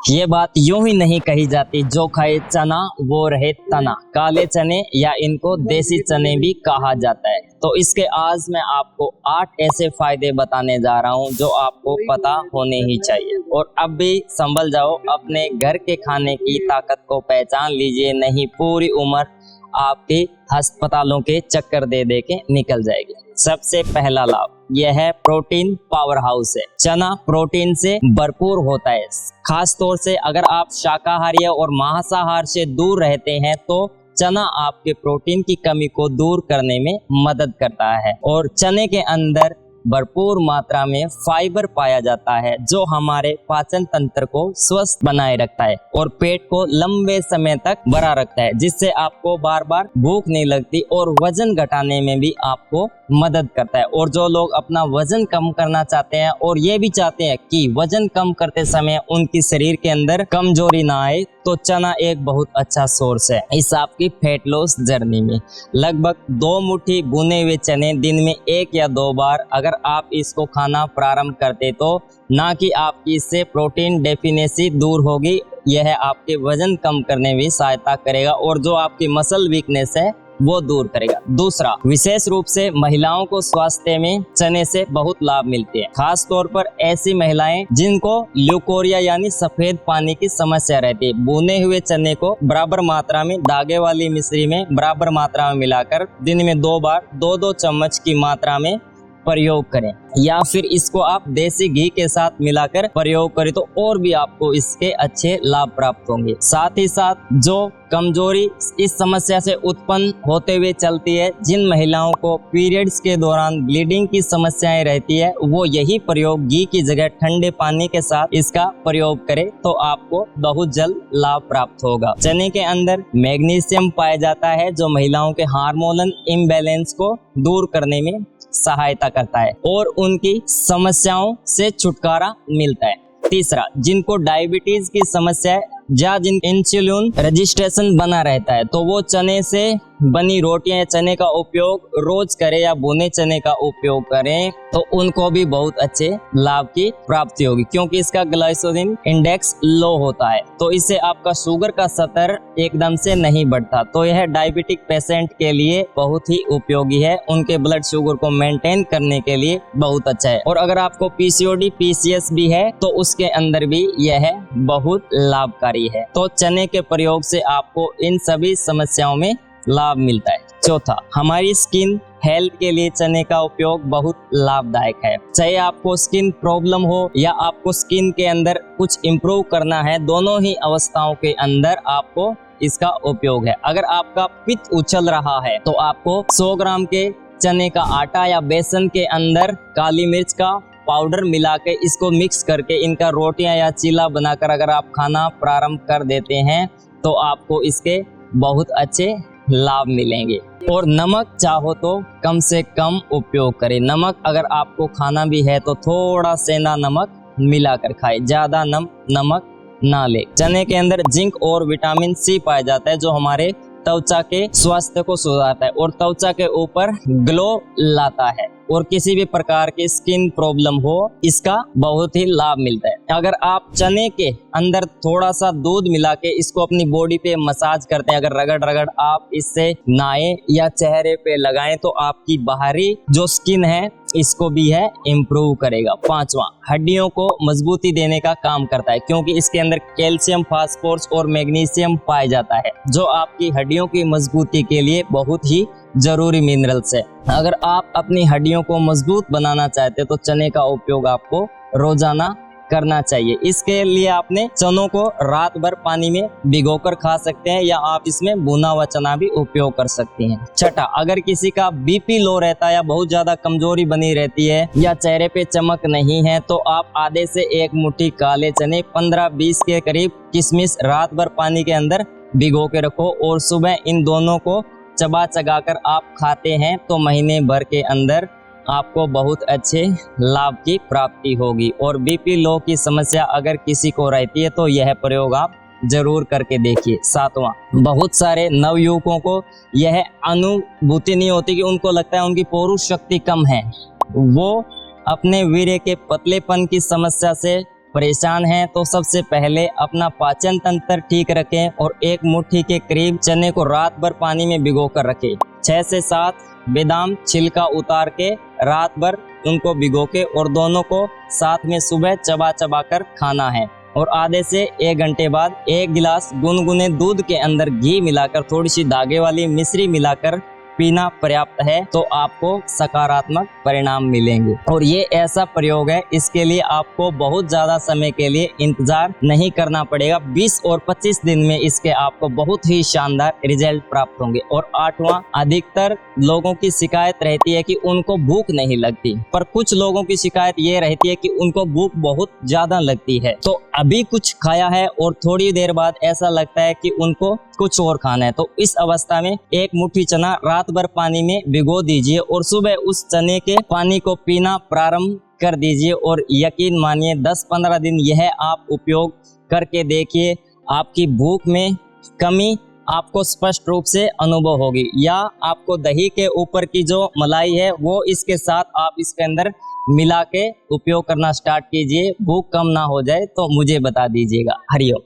ये बात यूं ही नहीं कही जाती, जो खाए चना वो रहे तना। काले चने या इनको देसी चने भी कहा जाता है। तो इसके आज मैं आपको 8 ऐसे फायदे बताने जा रहा हूं जो आपको पता होने ही चाहिए। और अब भी संभल जाओ, अपने घर के खाने की ताकत को पहचान लीजिए, नहीं पूरी उम्र आपके अस्पतालों के चक्कर दे दे के निकल जाएगी। सबसे पहला लाभ यह है प्रोटीन पावर हाउस है। चना प्रोटीन से भरपूर होता है। खास तौर से अगर आप शाकाहारी और मांसाहार से दूर रहते हैं तो चना आपके प्रोटीन की कमी को दूर करने में मदद करता है। और चने के अंदर भरपूर मात्रा में फाइबर पाया जाता है जो हमारे पाचन तंत्र को स्वस्थ बनाए रखता है और पेट को लंबे समय तक भरा रखता है, जिससे आपको बार बार भूख नहीं लगती और वजन घटाने में भी आपको मदद करता है। और जो लोग अपना वजन कम करना चाहते हैं और ये भी चाहते हैं कि वजन कम करते समय उनकी शरीर के अंदर कमजोरी ना आए, तो चना एक बहुत अच्छा सोर्स है इस आपकी फैट लॉस जर्नी में। लगभग 2 मुट्ठी भुने हुए चने दिन में 1 या 2 बार अगर आप इसको खाना प्रारंभ करते तो ना कि आपकी इससे प्रोटीन डेफिशिएंसी दूर होगी, यह आपके वजन कम करने में सहायता करेगा और जो आपकी मसल वीकनेस है वो दूर करेगा। दूसरा, विशेष रूप से महिलाओं को स्वास्थ्य में चने से बहुत लाभ मिलते हैं। खास तौर पर ऐसी महिलाएं जिनको ल्यूकोरिया यानी सफेद पानी की समस्या रहती है। भुने हुए चने को बराबर मात्रा में धागे वाली मिश्री में बराबर मात्रा में मिलाकर दिन में 2 बार 2-2 चम्मच की मात्रा में प्रयोग करें, या फिर इसको आप देसी घी के साथ मिलाकर प्रयोग करें तो और भी आपको इसके अच्छे लाभ प्राप्त होंगे। साथ ही साथ जो कमजोरी इस समस्या से उत्पन्न होते हुए चलती है, जिन महिलाओं को पीरियड्स के दौरान ब्लीडिंग की समस्याएं रहती है, वो यही प्रयोग घी की जगह ठंडे पानी के साथ इसका प्रयोग करें तो आपको बहुत जल्द लाभ प्राप्त होगा। चने के अंदर मैग्नीशियम पाया जाता है जो महिलाओं के हार्मोनल इम्बैलेंस को दूर करने में सहायता करता है और उनकी समस्याओं से छुटकारा मिलता है। तीसरा, जिनको डायबिटीज की समस्या है या जिन इंसुलिन रजिस्ट्रेशन बना रहता है, तो वो चने से बनी रोटियां या चने का उपयोग रोज करें या भुने चने का उपयोग करें तो उनको भी बहुत अच्छे लाभ की प्राप्ति होगी, क्योंकि इसका ग्लाइसेमिक इंडेक्स लो होता है तो इससे आपका शुगर का स्तर एकदम से नहीं बढ़ता। तो यह डायबिटिक पेशेंट के लिए बहुत ही उपयोगी है, उनके ब्लड शुगर को मेंटेन करने के लिए बहुत अच्छा है। और अगर आपको पीसीओडी पीसीएस भी है तो उसके अंदर भी यह बहुत लाभकारी है। तो चने के प्रयोग से आपको इन सभी समस्याओं में लाभ मिलता है। चौथा, हमारी स्किन हेल्थ के लिए चने का उपयोग बहुत लाभदायक है। चाहे आपको स्किन प्रॉब्लम हो या आपको स्किन के अंदर कुछ इम्प्रूव करना है, दोनों ही अवस्थाओं के अंदर आपको इसका उपयोग है। अगर आपका पित्त उछल रहा है तो आपको 100 ग्राम के चने का आटा या बेसन के अंदर काली मिर्च का पाउडर मिला के इसको मिक्स करके इनका रोटियां या चीला बनाकर अगर आप खाना प्रारंभ कर देते हैं तो आपको इसके बहुत अच्छे लाभ मिलेंगे। और नमक चाहो तो कम से कम उपयोग करें। नमक अगर आपको खाना भी है तो थोड़ा सेंधा नमक मिलाकर खाएं, ज्यादा नमक ना ले। चने के अंदर जिंक और विटामिन सी पाया जाता है जो हमारे त्वचा के स्वास्थ्य को सुधारता है और त्वचा के ऊपर ग्लो लाता है। और किसी भी प्रकार की स्किन प्रॉब्लम हो, इसका बहुत ही लाभ मिलता है। अगर आप चने के अंदर थोड़ा सा दूध मिला के इसको अपनी बॉडी पे मसाज करते हैं, अगर रगड़ आप इससे नहाएं या चेहरे पे लगाएं तो आपकी बाहरी जो स्किन है इसको भी है इम्प्रूव करेगा। 5वां, हड्डियों को मजबूती देने का काम करता है, क्योंकि इसके अंदर कैल्शियम, फास्फोरस और मैग्नीशियम पाया जाता है जो आपकी हड्डियों की मजबूती के लिए बहुत ही जरूरी मिनरल्स है। अगर आप अपनी हड्डियों को मजबूत बनाना चाहते तो चने का उपयोग आपको रोजाना करना चाहिए। इसके लिए आपने चनों को रात भर पानी में भिगोकर खा सकते हैं या आप इसमें भुना हुआ चना भी उपयोग कर सकते हैं। छठा, अगर किसी का बीपी लो रहता है या बहुत ज्यादा कमजोरी बनी रहती है या चेहरे पे चमक नहीं है तो आप आधे से 1 मुट्ठी काले चने 15-20 के करीब किशमिश रात भर पानी के अंदर भिगो के रखो और सुबह इन दोनों को चबा कर आप खाते हैं तो महीने भर के अंदर आपको बहुत अच्छे लाभ की प्राप्ति होगी। और बीपी लो की समस्या अगर किसी को रहती है तो यह प्रयोग आप जरूर करके देखिए। 7वां, बहुत सारे नवयुवकों को यह अनुभूति नहीं होती कि उनको लगता है उनकी पौरुष शक्ति कम है, वो अपने वीर्य के पतलेपन की समस्या से परेशान हैं तो सबसे पहले अपना पाचन तंत्र ठीक रखें और एक मुट्ठी के करीब चने को रात भर पानी में भिगो कर रखें। 6 से 7 बादाम छिलका उतार के रात भर उनको भिगो के और दोनों को साथ में सुबह चबा चबा कर खाना है। और आधे से 1 घंटे बाद 1 गिलास गुनगुने दूध के अंदर घी मिलाकर थोड़ी सी धागे वाली मिश्री मिलाकर पीना पर्याप्त है, तो आपको सकारात्मक परिणाम मिलेंगे। और ये ऐसा प्रयोग है, इसके लिए आपको बहुत ज़्यादा समय के लिए इंतजार नहीं करना पड़ेगा। 20 और 25 दिन में इसके आपको बहुत ही शानदार रिजल्ट प्राप्त होंगे। और 8वां, अधिकतर लोगों की शिकायत रहती है कि उनको भूख नहीं लगती, पर कुछ लोगों की शिकायत ये रहती है कि उनको भूख बहुत ज़्यादा लगती है। तो अभी कुछ खाया है और थोड़ी देर बाद ऐसा लगता है कि उनको कुछ और खाना है, तो इस अवस्था में 1 मुट्ठी चना रात भर पानी में भिगो दीजिए और सुबह उस चने के पानी को पीना प्रारंभ कर दीजिए। और यकीन मानिए 10-15 दिन यह आप उपयोग करके देखिए, आपकी भूख में कमी आपको स्पष्ट रूप से अनुभव होगी। या आपको दही के ऊपर की जो मलाई है वो इसके साथ आप इसके अंदर मिला के उपयोग करना स्टार्ट कीजिए। भूख कम ना हो जाए तो मुझे बता दीजिएगा। हरिओम।